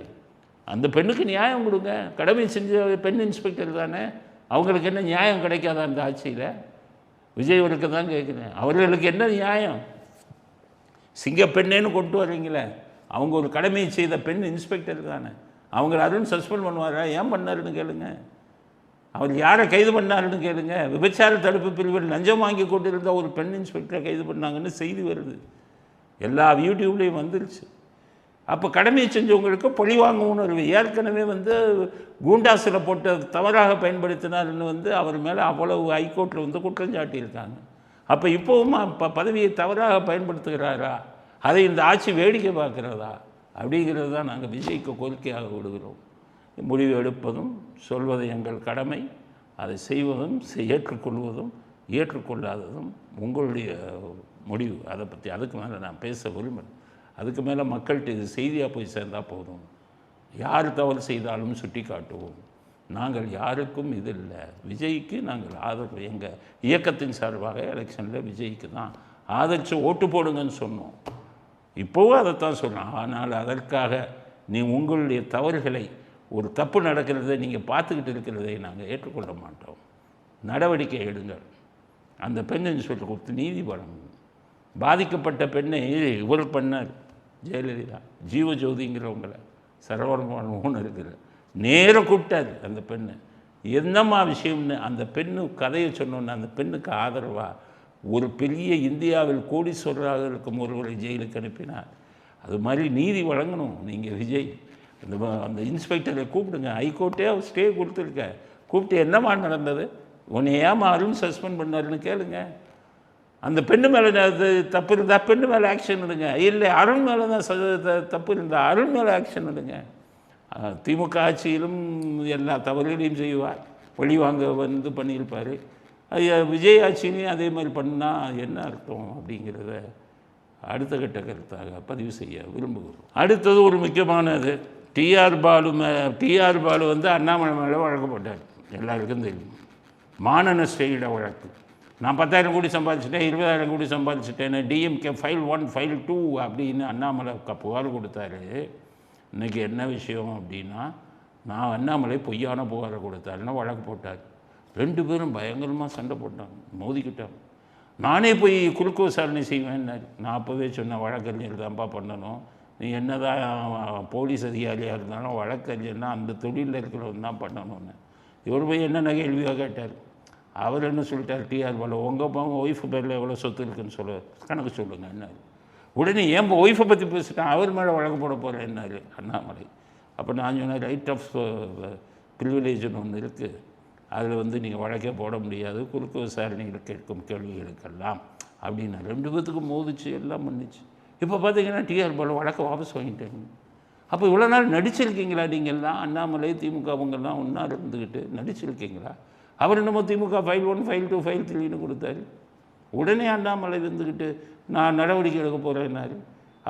அந்த பெண்ணுக்கு நியாயம் கொடுங்க. கடமை செஞ்ச பெண் இன்ஸ்பெக்டர் தானே, அவங்களுக்கு என்ன நியாயம் கிடைக்காதா அந்த ஆட்சியில்? விஜய் அவருக்கு தான் கேட்குறேன், அவர்களுக்கு என்ன நியாயம்? சிங்கப்பெண்ணேன்னு கொண்டு வரீங்களே, அவங்க ஒரு கடமையை செய்த பெண் இன்ஸ்பெக்டர் தானே, அவங்கள அருண் சஸ்பெண்ட் பண்ணுவாரா? ஏன் பண்ணாருன்னு கேளுங்க. அவர் யாரை கைது பண்ணாருன்னு கேளுங்க. விபச்சார தடுப்பு பிரிவில் லஞ்சம் வாங்கி கொண்டிருந்த ஒரு பெண் இன்ஸ்பெக்டரை கைது பண்ணாங்கன்னு செய்தி வருது, எல்லா யூடியூப்லேயும் வந்துருச்சு. அப்போ கடமையை செஞ்சவங்களுக்கு பழி வாங்கும் உணர்வு. ஏற்கனவே வந்து கூண்டாசில் போட்ட தவறாக பயன்படுத்தினார்னு வந்து அவர் மேலே அவ்வளவு ஹைகோர்ட்டில் வந்து குற்றம் சாட்டியிருக்காங்க. அப்போ இப்போவும் பதவியை தவறாக பயன்படுத்துகிறாரா? அதை இந்த ஆட்சி வேடிக்கை பார்க்கிறதா? அப்படிங்கிறது தான் நாங்கள் விஜய்க்கு கோரிக்கையாக விடுகிறோம். முடிவு எடுப்பதும் சொல்வது எங்கள் கடமை, அதை செய்வதும் ஏற்றுக்கொள்வதும் ஏற்றுக்கொள்ளாததும் உங்களுடைய முடிவு. அதை பற்றி அதுக்கு மேலே நான் பேச விரும்புகிறேன். அதுக்கு மேலே மக்கள்கிட்ட இது செய்தியாக போய் சேர்ந்தால் போதும். யார் தவறு செய்தாலும் சுட்டி காட்டுவோம். நாங்கள் யாருக்கும் இது இல்லை. விஜய்க்கு நாங்கள் ஆதரவு, எங்கள் இயக்கத்தின் சார்பாக எலெக்ஷனில் விஜய்க்கு தான் ஆதரித்து ஓட்டு போடுங்கன்னு சொன்னோம். இப்போவும் அதைத்தான் சொன்னோம். ஆனால் அதற்காக நீ உங்களுடைய தவறுகளை, ஒரு தப்பு நடக்கிறதை நீங்கள் பார்த்துக்கிட்டு இருக்கிறதை நாங்கள் ஏற்றுக்கொள்ள மாட்டோம். நடவடிக்கை எடுங்கள். அந்த பெண்ணை சொல்லி கொடுத்து நீதி வழங்கும். பாதிக்கப்பட்ட பெண்ணை இவர் பண்ணார், ஜெயலலிதா, ஜீவஜோதிங்கிறவங்கள சரவணபவன் ஓனருங்கிற நேராக கூப்பிட்டார். அந்த பெண்ணு என்னம்மா விஷயம்னு அந்த பெண்ணு கதையை சொன்னோன்னு அந்த பெண்ணுக்கு ஆதரவாக ஒரு பெரிய இந்தியாவில் கோடீஸ்வரராக இருக்கும் ஒருவரை ஜெயிலுக்கு அனுப்பினார். அது மாதிரி நீதி வழங்கணும். நீங்கள் விஜய் அந்த இன்ஸ்பெக்டரை கூப்பிடுங்க. ஹைகோர்ட்டே அவர் ஸ்டே கொடுத்துருக்க, கூப்பிட்டு என்னம்மா நடந்தது, உன்னை ஏமா அருண் சஸ்பெண்ட் பண்ணாருன்னு கேளுங்க. அந்த பெண்ணு மேலே தப்பு இருந்தால் பெண்ணு மேலே ஆக்ஷன் எடுங்க. இல்லை அருண் மேலே தான் தப்பு இருந்தால் அருண் மேலே ஆக்ஷன் எடுங்க. திமுக ஆட்சியிலும் எல்லா தவறுகளையும் செய்வார், வழி வாங்க வந்து பண்ணியிருப்பார். விஜய் ஆட்சியிலையும் அதே மாதிரி பண்ணால் என்ன அர்த்தம் அப்படிங்கிறத அடுத்த கட்ட கருத்தாக பதிவு செய்ய விரும்புகிறோம். அடுத்தது ஒரு முக்கியமானது, டிஆர் பாலு வந்து அண்ணாமலை மேலே வழக்கு போட்டார். எல்லாருக்கும் தெரியும், மான நஷ்ட வழக்கு. நான் 10,000 கோடி சம்பாதிச்சிட்டேன், 20,000 கோடி சம்பாதிச்சிட்டேன்னு டிஎம்கே ஃபைல் 1 ஃபைல் 2 அப்படின்னு அண்ணாமலை புகார் கொடுத்தாரு. இன்றைக்கி என்ன விஷயம் அப்படின்னா, நான் அண்ணாமலை பொய்யான புகாரை கொடுத்தாருன்னு வழக்கு போட்டார். 2 பேரும் பயங்கரமாக சண்டை போட்டாங்க, மோதிக்கிட்டாங்க. நானே போய் குறுக்கு விசாரணை செய்வேன்னாரு. நான் அப்போவே சொன்னேன், வழக்கறிஞர் தான்ப்பா பண்ணணும், நீ என்ன தான் போலீஸ் அதிகாரியாக இருந்தாலும் வழக்கறிஞர்னா அந்த தொழிலில் இருக்கிறவன் தான் பண்ணணும்னு. இவர் போய் என்னென்ன கேள்வியாக கேட்டார். அவர் என்ன சொல்லிட்டார், டிஆர் பாலு உங்கள் ஒய்ஃபு பேரில் எவ்வளோ சொத்து இருக்குன்னு கணக்கு சொல்லுங்கள் என்னாரு. உடனே என் ஒய்ஃபை பற்றி பேசிட்டேன், அவர் மேலே வழக்கு போட போகிறேன் என்னாரு அண்ணாமலை. அப்போ நான் சொன்னேன், ரைட் ஆஃப் ப்ரிவிலேஜ்னு ஒன்று இருக்குது, அதில் வந்து நீங்கள் வழக்கே போட முடியாது, குறுக்கு விசாரணைகள் கேட்கும் கேள்விகளுக்கெல்லாம் அப்படின்னு 2 பேத்துக்கும் மோதிச்சு, எல்லாம் பண்ணிச்சு. இப்போ பார்த்தீங்கன்னா டிஆர் பாலு வழக்கை வாபஸ் வாங்கிட்டாங்க. அப்போ இவ்வளோ நாள் நடிச்சிருக்கீங்களா நீங்கள்லாம்? அண்ணாமலை திமுக அவங்கெல்லாம் ஒன்றா இருந்துக்கிட்டு நடிச்சிருக்கீங்களா? அவர் என்னமோ திமுக ஃபைல் 1 ஃபைல் 2 ஃபைல் 3ன்னு கொடுத்தாரு. உடனே அண்ணாமலை இருந்துக்கிட்டு நான் நடவடிக்கை எடுக்க போகிறேன்னாரு.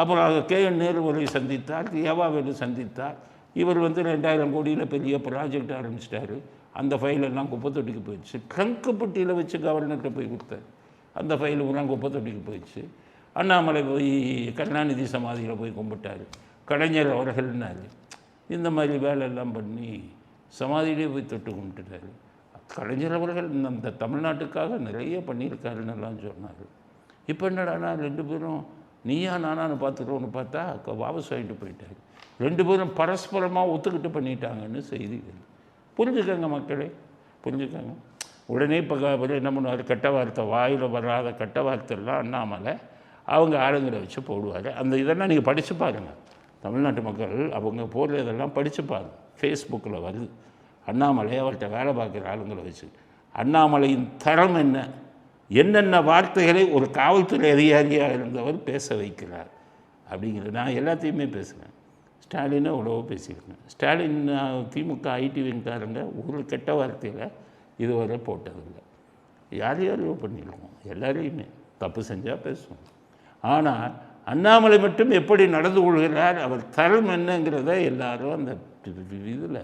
அப்புறம் KN நேருவை சந்தித்தார், ஏவாவேலு சந்தித்தார். இவர் வந்து 2,000 கோடியில் பெரிய ப்ராஜெக்ட் ஆரம்பிச்சிட்டாரு. அந்த ஃபைலெல்லாம் குப்பை தொட்டிக்கு போயிடுச்சு. ட்ரங்கு பெட்டியில் வச்சு கவர்னர்கிட்ட போய் கொடுத்தாரு. அந்த ஃபைலுலாம் குப்பை தொட்டிக்கு போயிடுச்சு. அண்ணாமலை போய் கருணாநிதி சமாதியில் போய் கும்பிட்டார். கலைஞர் அவர்கள்னாரு. இந்த மாதிரி வேலையெல்லாம் பண்ணி சமாதியிலே போய் தொட்டு கும்பிட்டுட்டாரு. கலைஞர் அவர்கள் இந்த தமிழ்நாட்டுக்காக நிறைய பண்ணியிருக்காருன்னு எல்லாம் சொன்னார். இப்போ என்னடானா 2 பேரும் நீயா நானான்னு பார்த்துட்டோன்னு பார்த்தா வாபஸ் வாங்கிட்டு போயிட்டார். 2 பேரும் பரஸ்பரமாக ஒத்துக்கிட்டு பண்ணிட்டாங்கன்னு செய்திகள். புரிஞ்சுக்கங்க மக்களே, புரிஞ்சுக்கங்க. உடனே இப்போ என்ன பண்ணுவார், கெட்ட வார்த்தை வாயில் வராத கெட்ட வார்த்தைலாம் அண்ணாமலை அவங்க ஆளுங்களை வச்சு போடுவார். அந்த இதெல்லாம் நீங்கள் படித்து பாருங்கள். தமிழ்நாட்டு மக்கள் அவங்க போடுற இதெல்லாம் படித்து பாருங்கள். ஃபேஸ்புக்கில் வருது. அண்ணாமலை அவர்கிட்ட வேலை பார்க்குற ஆளுங்களை வச்சு அண்ணாமலையின் தரம் என்ன, என்னென்ன வார்த்தைகளை ஒரு காவல்துறை அதிகாரியாக இருந்தவர் பேச வைக்கிறார் அப்படிங்கிறது. நான் எல்லாத்தையுமே பேசுகிறேன். ஸ்டாலினை எவ்வளவோ பேசியிருக்கேன். ஸ்டாலின் திமுக ஐடி விங்காரங்க ஒரு கெட்ட வார்த்தையில் இதுவரை போட்டதில்லை. யார் யாரையோ பண்ணியிருக்கோம், எல்லாரையுமே தப்பு செஞ்சால் பேசுவோம். ஆனால் அண்ணாமலை மட்டும் எப்படி நடந்து கொள்கிறார், அவர் தரம் என்னங்கிறத எல்லாரும் அந்த இதில்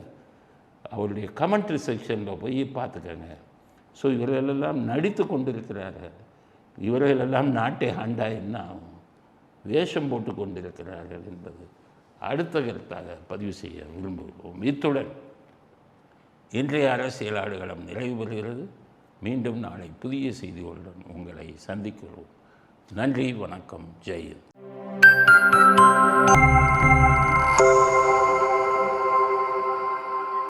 அவருடைய கமெண்ட்ரி செக்ஷனில் போய் பார்த்துக்கங்க. ஸோ இவர்களெல்லாம் நடித்து கொண்டிருக்கிறார்கள். இவர்களெல்லாம் நாட்டை ஆண்டா என்ன ஆகும், வேஷம் போட்டு கொண்டிருக்கிறார்கள் என்பது அடுத்த கருத்தாக பதிவு செய்ய விரும்புகிறோம். இத்துடன் இன்றைய அரசியல் ஆடுகளம் நிறைவு பெறுகிறது. மீண்டும் நாளை புதிய செய்திகளுடன் உங்களை சந்திக்கிறோம். நன்றி, வணக்கம், ஜெய் ஹிந்த்.